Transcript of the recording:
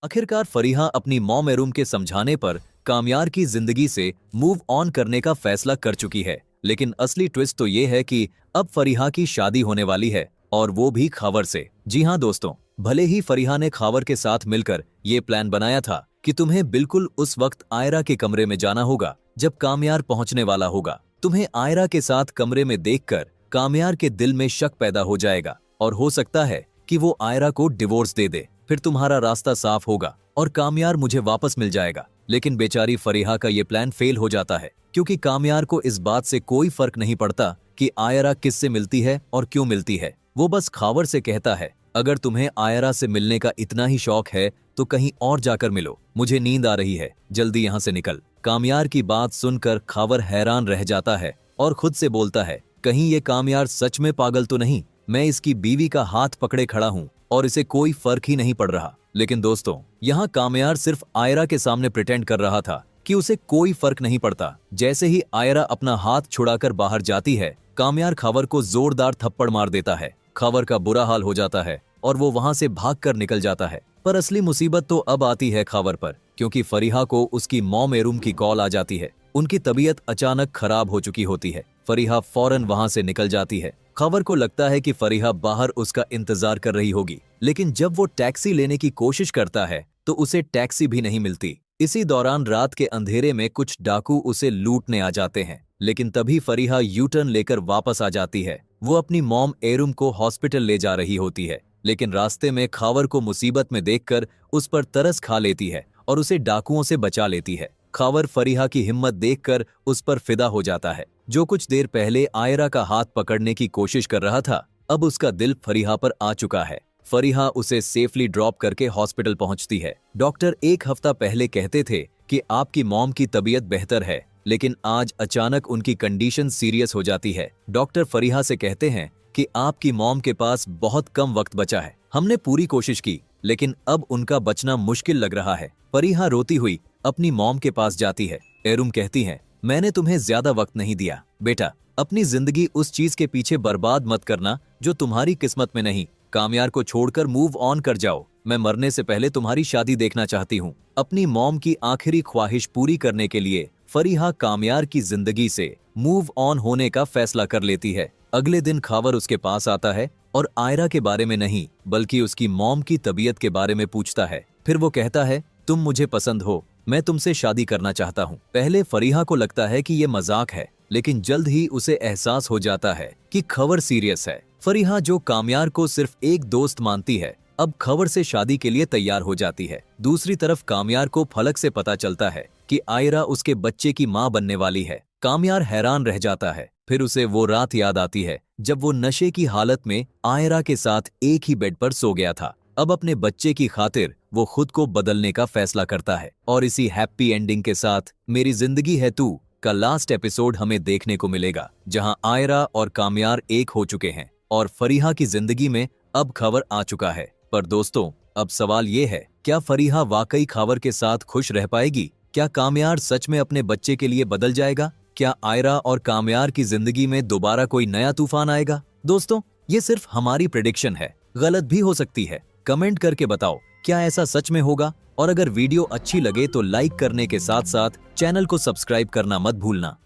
आखिरकार फरीहा अपनी मॉम एरुम के समझाने पर कामयार की जिंदगी से मूव ऑन करने का फैसला कर चुकी है। लेकिन असली ट्विस्ट तो ये है कि अब फरीहा की शादी होने वाली है, और वो भी खावर से। जी हाँ दोस्तों, भले ही फरीहा ने खावर के साथ मिलकर ये प्लान बनाया था कि तुम्हें बिल्कुल उस वक्त आयरा के कमरे में जाना होगा जब कामयार पहुंचने वाला होगा। तुम्हें आयरा के साथ कमरे में देखकर कामयार के दिल में शक पैदा हो जाएगा, और हो सकता है कि वो आयरा को डिवोर्स दे दे। फिर तुम्हारा रास्ता साफ होगा और कामयार मुझे वापस मिल जाएगा। लेकिन बेचारी फरीहा का ये प्लान फेल हो जाता है, क्योंकि कामयार को इस बात से कोई फर्क नहीं पड़ता कि आयरा किससे मिलती है और क्यों मिलती है। वो बस खावर से कहता है, अगर तुम्हें आयरा से मिलने का इतना ही शौक है तो कहीं और जाकर मिलो, मुझे नींद आ रही है, जल्दी यहाँ से निकल। कामयार की बात सुनकर खावर हैरान रह जाता है और खुद से बोलता है, कहीं ये कामयार सच में पागल तो नहीं। मैं इसकी बीवी का हाथ पकड़े खड़ा हूँ और इसे कोई फर्क ही नहीं पड़ रहा। लेकिन दोस्तों, यहाँ कामयार सिर्फ आयरा के सामने प्रिटेंड कर रहा था कि उसे कोई फर्क नहीं पड़ता। जैसे ही आयरा अपना हाथ छुड़ाकर बाहर जाती है, कामयार खावर को जोरदार थप्पड़ मार देता है। खावर का बुरा हाल हो जाता है और वो वहां से भागकर निकल जाता है। पर असली मुसीबत तो अब आती है खावर पर, क्योंकि फरीहा को उसकी मॉम एरुम की कॉल आ जाती है। उनकी तबीयत अचानक खराब हो चुकी होती है। फरीहा फौरन वहां से निकल जाती है। खावर को लगता है कि फरीहा बाहर उसका इंतजार कर रही होगी, लेकिन जब वो टैक्सी लेने की कोशिश करता है तो उसे टैक्सी भी नहीं मिलती। इसी दौरान रात के अंधेरे में कुछ डाकू उसे लूटने आ जाते हैं, लेकिन तभी फरीहा यू टर्न लेकर वापस आ जाती है। वो अपनी मॉम एरुम को हॉस्पिटल ले जा रही होती है, लेकिन रास्ते में खावर को मुसीबत में देखकर उस पर तरस खा लेती है और उसे डाकुओं से बचा लेती है। खावर फरीहा की हिम्मत देखकर उस पर फिदा हो जाता है। जो कुछ देर पहले आयरा का हाथ पकड़ने की कोशिश कर रहा था, अब उसका दिल फरीहा पर आ चुका है। फरीहा उसे सेफली ड्रॉप करके हॉस्पिटल पहुंचती है। डॉक्टर एक हफ्ता पहले कहते थे कि आपकी मॉम की तबीयत बेहतर है, लेकिन आज अचानक उनकी कंडीशन सीरियस हो जाती है। डॉक्टर फरीहा से कहते हैं कि आपकी मॉम के पास बहुत कम वक्त बचा है। हमने पूरी कोशिश की, लेकिन अब उनका बचना मुश्किल लग रहा है। फरीहा रोती हुई अपनी मॉम के पास जाती है। एरुम कहती है, मैंने तुम्हें ज्यादा वक्त नहीं दिया बेटा, अपनी जिंदगी उस चीज के पीछे बर्बाद मत करना जो तुम्हारी किस्मत में नहीं। कामयार को छोड़कर मूव ऑन कर जाओ। मैं मरने से पहले तुम्हारी शादी देखना चाहती हूँ। अपनी मॉम की आखिरी ख्वाहिश पूरी करने के लिए फरीहा कामयार की जिंदगी से मूव ऑन होने का फैसला कर लेती है। अगले दिन खावर उसके पास आता है और आयरा के बारे में नहीं, बल्कि उसकी मॉम की तबीयत के बारे में पूछता है। फिर वो कहता है, तुम मुझे पसंद हो, मैं तुमसे शादी करना चाहता हूँ। पहले फरीहा को लगता है कि ये मजाक है, लेकिन जल्द ही उसे एहसास हो जाता है कि खबर सीरियस है। फरीहा, जो कामयार को सिर्फ एक दोस्त मानती है, अब खबर से शादी के लिए तैयार हो जाती है। दूसरी तरफ कामयार को फलक से पता चलता है कि आयरा उसके बच्चे की मां बनने वाली है। कामयार हैरान रह जाता है। फिर उसे वो रात याद आती है जब वो नशे की हालत में आयरा के साथ एक ही बेड पर सो गया था। अब अपने बच्चे की खातिर वो खुद को बदलने का फैसला करता है। और इसी हैप्पी एंडिंग के साथ मेरी जिंदगी है तू का लास्ट एपिसोड हमें देखने को मिलेगा, जहां आयरा और कामयार एक हो चुके हैं और फरीहा की जिंदगी में अब खबर आ चुका है। पर दोस्तों, अब सवाल ये है, क्या फरीहा वाकई खावर के साथ खुश रह पाएगी? क्या कामयार सच में अपने बच्चे के लिए बदल जाएगा? क्या आयरा और कामयार की जिंदगी में दोबारा कोई नया तूफान आएगा? दोस्तों, ये सिर्फ हमारी प्रेडिक्शन है, गलत भी हो सकती है। कमेंट करके बताओ, क्या ऐसा सच में होगा? और अगर वीडियो अच्छी लगे तो लाइक करने के साथ साथ चैनल को सब्सक्राइब करना मत भूलना।